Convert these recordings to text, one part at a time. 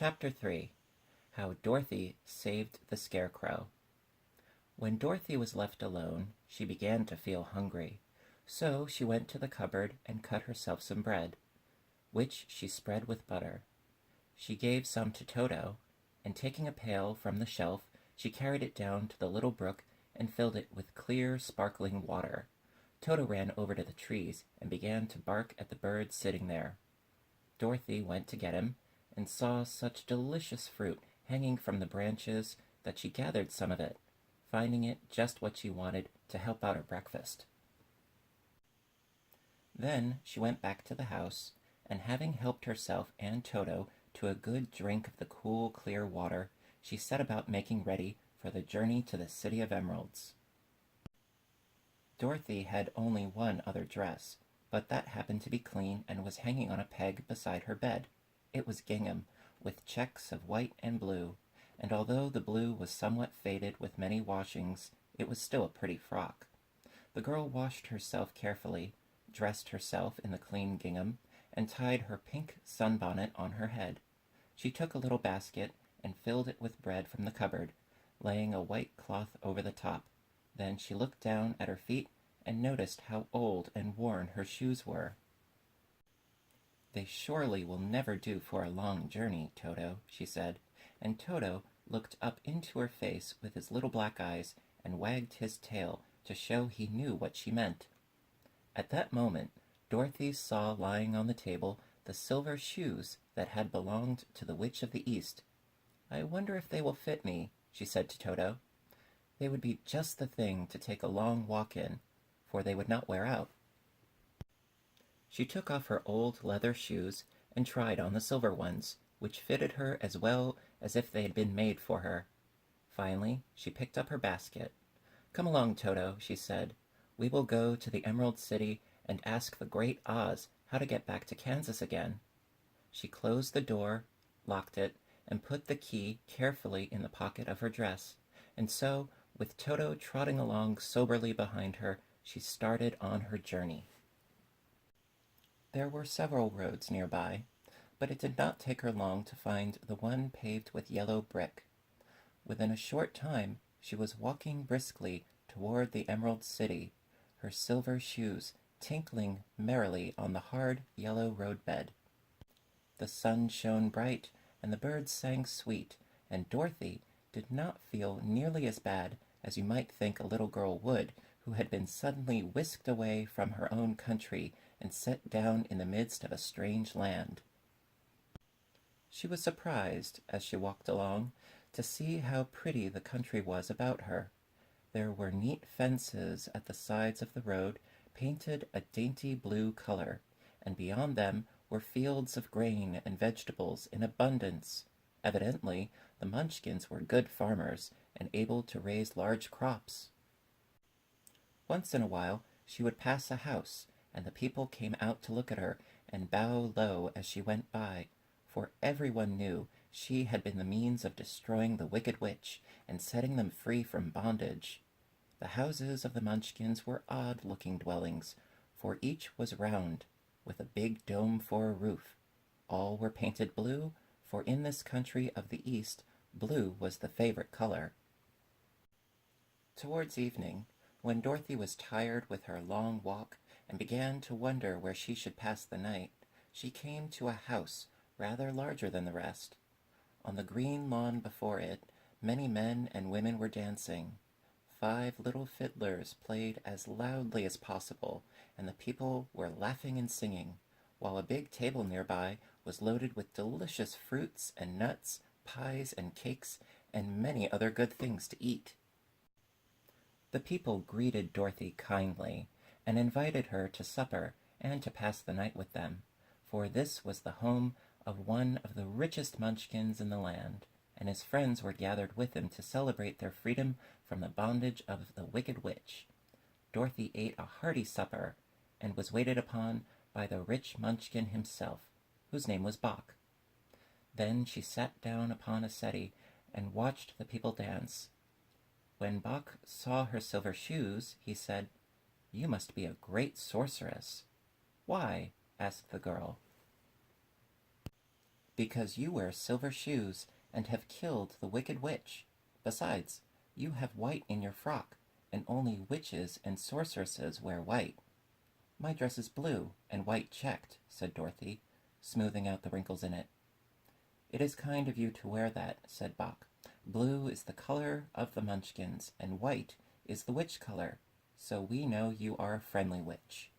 Chapter 3. How Dorothy Saved the Scarecrow. When Dorothy was left alone, she began to feel hungry, so she went to the cupboard and cut herself some bread, which she spread with butter. She gave some to Toto, and taking a pail from the shelf, she carried it down to the little brook and filled it with clear, sparkling water. Toto ran over to the trees and began to bark at the bird sitting there. Dorothy went to get him, and saw such delicious fruit hanging from the branches that she gathered some of it, finding it just what she wanted to help out her breakfast. Then she went back to the house, and having helped herself and Toto to a good drink of the cool, clear water, she set about making ready for the journey to the City of Emeralds. Dorothy had only one other dress, but that happened to be clean and was hanging on a peg beside her bed. It was gingham, with checks of white and blue, and although the blue was somewhat faded with many washings, it was still a pretty frock. The girl washed herself carefully, dressed herself in the clean gingham, and tied her pink sunbonnet on her head. She took a little basket and filled it with bread from the cupboard, laying a white cloth over the top. Then she looked down at her feet and noticed how old and worn her shoes were. "They surely will never do for a long journey, Toto," she said, and Toto looked up into her face with his little black eyes and wagged his tail to show he knew what she meant. At that moment, Dorothy saw lying on the table the silver shoes that had belonged to the Witch of the East. "I wonder if they will fit me," she said to Toto. "They would be just the thing to take a long walk in, for they would not wear out." She took off her old leather shoes and tried on the silver ones, which fitted her as well as if they had been made for her. Finally, she picked up her basket. "Come along, Toto," she said. "We will go to the Emerald City and ask the Great Oz how to get back to Kansas again." She closed the door, locked it, and put the key carefully in the pocket of her dress, and so, with Toto trotting along soberly behind her, she started on her journey. There were several roads nearby, but it did not take her long to find the one paved with yellow brick. Within a short time, she was walking briskly toward the Emerald City, her silver shoes tinkling merrily on the hard yellow roadbed. The sun shone bright, and the birds sang sweet, and Dorothy did not feel nearly as bad as you might think a little girl would who had been suddenly whisked away from her own country and set down in the midst of a strange land. She was surprised, as she walked along, to see how pretty the country was about her. There were neat fences at the sides of the road, painted a dainty blue color, and beyond them were fields of grain and vegetables in abundance. Evidently, the Munchkins were good farmers and able to raise large crops. Once in a while, she would pass a house, and the people came out to look at her and bow low as she went by, for everyone knew she had been the means of destroying the wicked witch and setting them free from bondage. The houses of the Munchkins were odd-looking dwellings, for each was round, with a big dome for a roof. All were painted blue, for in this country of the East, blue was the favorite color. Towards evening, when Dorothy was tired with her long walk and began to wonder where she should pass the night, she came to a house rather larger than the rest. On the green lawn before it, many men and women were dancing. 5 little fiddlers played as loudly as possible, and the people were laughing and singing, while a big table nearby was loaded with delicious fruits and nuts, pies and cakes, and many other good things to eat. The people greeted Dorothy kindly, and invited her to supper and to pass the night with them, for this was the home of one of the richest Munchkins in the land, and his friends were gathered with him to celebrate their freedom from the bondage of the wicked witch. Dorothy ate a hearty supper, and was waited upon by the rich Munchkin himself, whose name was Bach. Then she sat down upon a settee and watched the people dance. When Bach saw her silver shoes, he said, "You must be a great sorceress." "Why?" asked the girl. Because you wear silver shoes and have killed the wicked witch. Besides, you have white in your frock, and only witches and sorceresses wear white. My dress is blue and white checked, said Dorothy, smoothing out the wrinkles in it. It is kind of you to wear that, said Bock. Blue is the color of the Munchkins, and white is the witch color, so we know you are a friendly witch.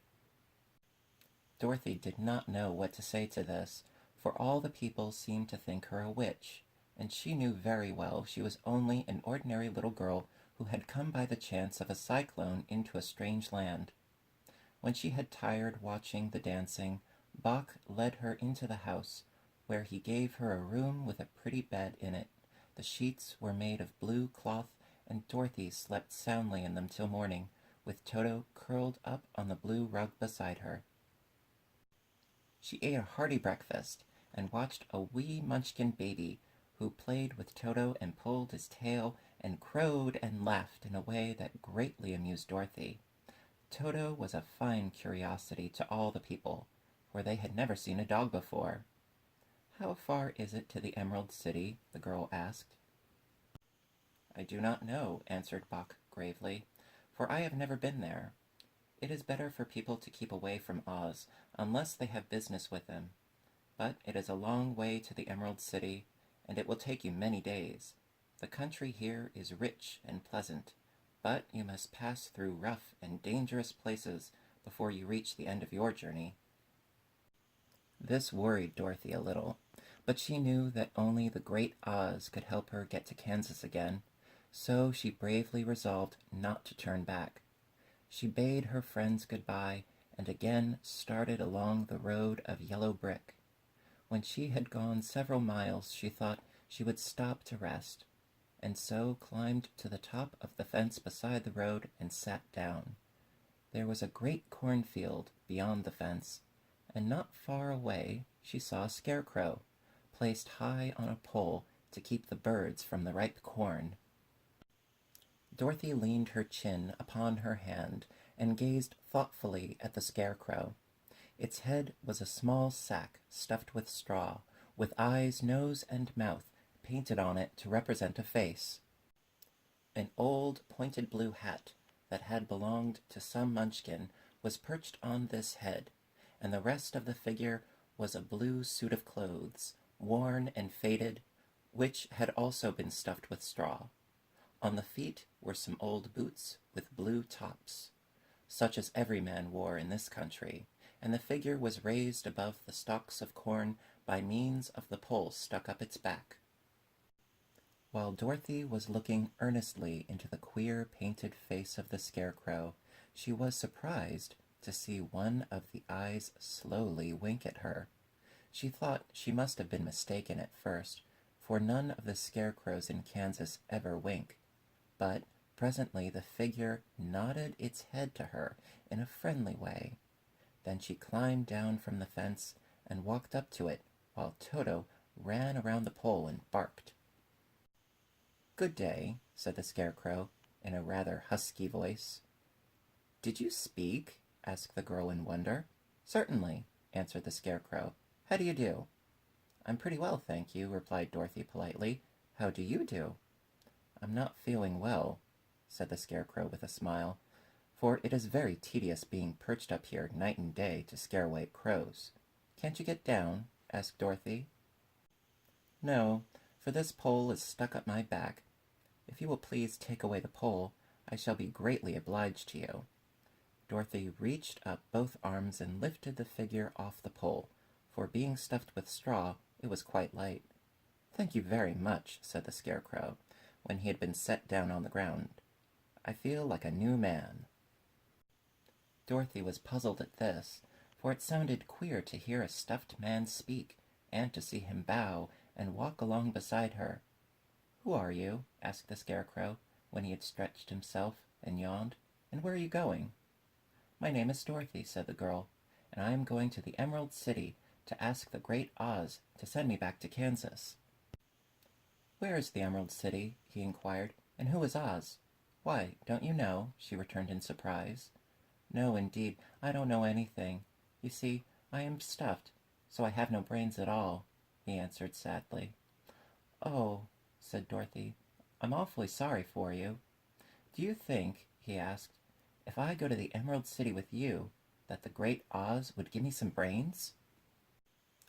Dorothy did not know what to say to this, for all the people seemed to think her a witch, and she knew very well she was only an ordinary little girl who had come by the chance of a cyclone into a strange land. When she had tired watching the dancing, Bock led her into the house, where he gave her a room with a pretty bed in it. The sheets were made of blue cloth, and Dorothy slept soundly in them till morning, with Toto curled up on the blue rug beside her. She ate a hearty breakfast, and watched a wee Munchkin baby, who played with Toto and pulled his tail and crowed and laughed in a way that greatly amused Dorothy. Toto was a fine curiosity to all the people, for they had never seen a dog before. "How far is it to the Emerald City?" the girl asked. "I do not know," answered Bock gravely, "for I have never been there. It is better for people to keep away from Oz, unless they have business with him. But it is a long way to the Emerald City, and it will take you many days. The country here is rich and pleasant, but you must pass through rough and dangerous places before you reach the end of your journey." This worried Dorothy a little, but she knew that only the great Oz could help her get to Kansas again, so she bravely resolved not to turn back. She bade her friends good-bye and again started along the road of yellow brick. When she had gone several miles, she thought she would stop to rest, and so climbed to the top of the fence beside the road and sat down. There was a great cornfield beyond the fence, and not far away she saw a scarecrow, placed high on a pole to keep the birds from the ripe corn. Dorothy leaned her chin upon her hand and gazed thoughtfully at the scarecrow. Its head was a small sack stuffed with straw, with eyes, nose, and mouth painted on it to represent a face. An old pointed blue hat that had belonged to some Munchkin was perched on this head, and the rest of the figure was a blue suit of clothes, worn and faded, which had also been stuffed with straw. On the feet were some old boots with blue tops, such as every man wore in this country, and the figure was raised above the stalks of corn by means of the pole stuck up its back. While Dorothy was looking earnestly into the queer painted face of the scarecrow, she was surprised to see one of the eyes slowly wink at her. She thought she must have been mistaken at first, for none of the scarecrows in Kansas ever wink. But presently the figure nodded its head to her in a friendly way. Then she climbed down from the fence and walked up to it, while Toto ran around the pole and barked. "Good day," said the scarecrow, in a rather husky voice. "Did you speak?" asked the girl in wonder. "Certainly," answered the scarecrow. "How do you do?" "I'm pretty well, thank you," replied Dorothy politely. "How do you do?" "I'm not feeling well," said the scarecrow with a smile, "for it is very tedious being perched up here night and day to scare away crows." "Can't you get down?" asked Dorothy. "No, for this pole is stuck up my back. If you will please take away the pole, I shall be greatly obliged to you." Dorothy reached up both arms and lifted the figure off the pole, for being stuffed with straw, it was quite light. "Thank you very much," said the scarecrow, when he had been set down on the ground. "I feel like a new man." Dorothy was puzzled at this, for it sounded queer to hear a stuffed man speak, and to see him bow and walk along beside her. "Who are you?" asked the scarecrow, when he had stretched himself and yawned. "And where are you going?" "My name is Dorothy," said the girl, "and I am going to the Emerald City to ask the great Oz to send me back to Kansas." "Where is the Emerald City?" he inquired, "and who is Oz?" "Why, don't you know?" she returned in surprise. "No, indeed, I don't know anything. You see, I am stuffed, so I have no brains at all." he answered sadly. "Oh," said Dorothy, "I'm awfully sorry for you. Do you think," he asked, "if I go to the Emerald City with you, that the great Oz would give me some brains?"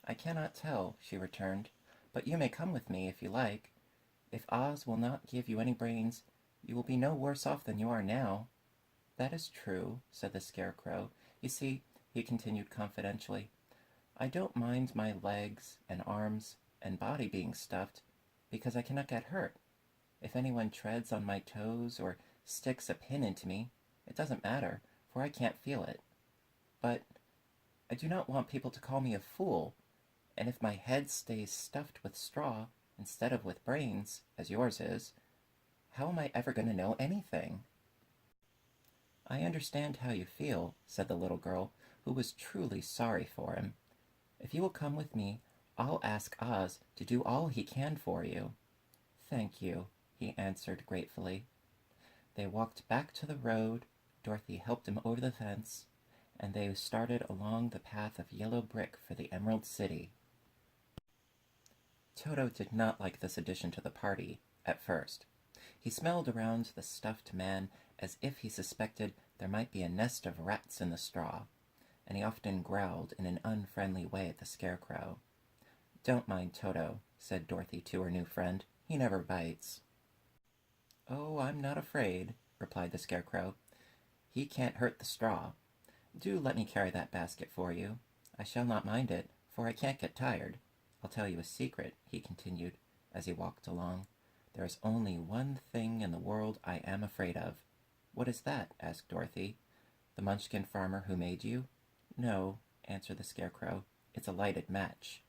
"I cannot tell," she returned, "but you may come with me if you like. If Oz will not give you any brains, you will be no worse off than you are now." "That is true," said the Scarecrow. "You see," he continued confidentially, "I don't mind my legs and arms and body being stuffed, because I cannot get hurt. If anyone treads on my toes or sticks a pin into me, it doesn't matter, for I can't feel it. But I do not want people to call me a fool, and if my head stays stuffed with straw instead of with brains, as yours is, how am I ever going to know anything?" "I understand how you feel," said the little girl, who was truly sorry for him. "If you will come with me, I'll ask Oz to do all he can for you." "Thank you," he answered gratefully. They walked back to the road, Dorothy helped him over the fence, and they started along the path of yellow brick for the Emerald City. Toto did not like this addition to the party, at first. He smelled around the stuffed man as if he suspected there might be a nest of rats in the straw, and he often growled in an unfriendly way at the Scarecrow. "Don't mind Toto," said Dorothy to her new friend. "He never bites." "Oh, I'm not afraid," replied the Scarecrow. "He can't hurt the straw. Do let me carry that basket for you. I shall not mind it, for I can't get tired. I'll tell you a secret," he continued, as he walked along. "There is only one thing in the world I am afraid of." "What is that?" asked Dorothy. "The Munchkin farmer who made you?" "No," answered the Scarecrow. "It's a lighted match."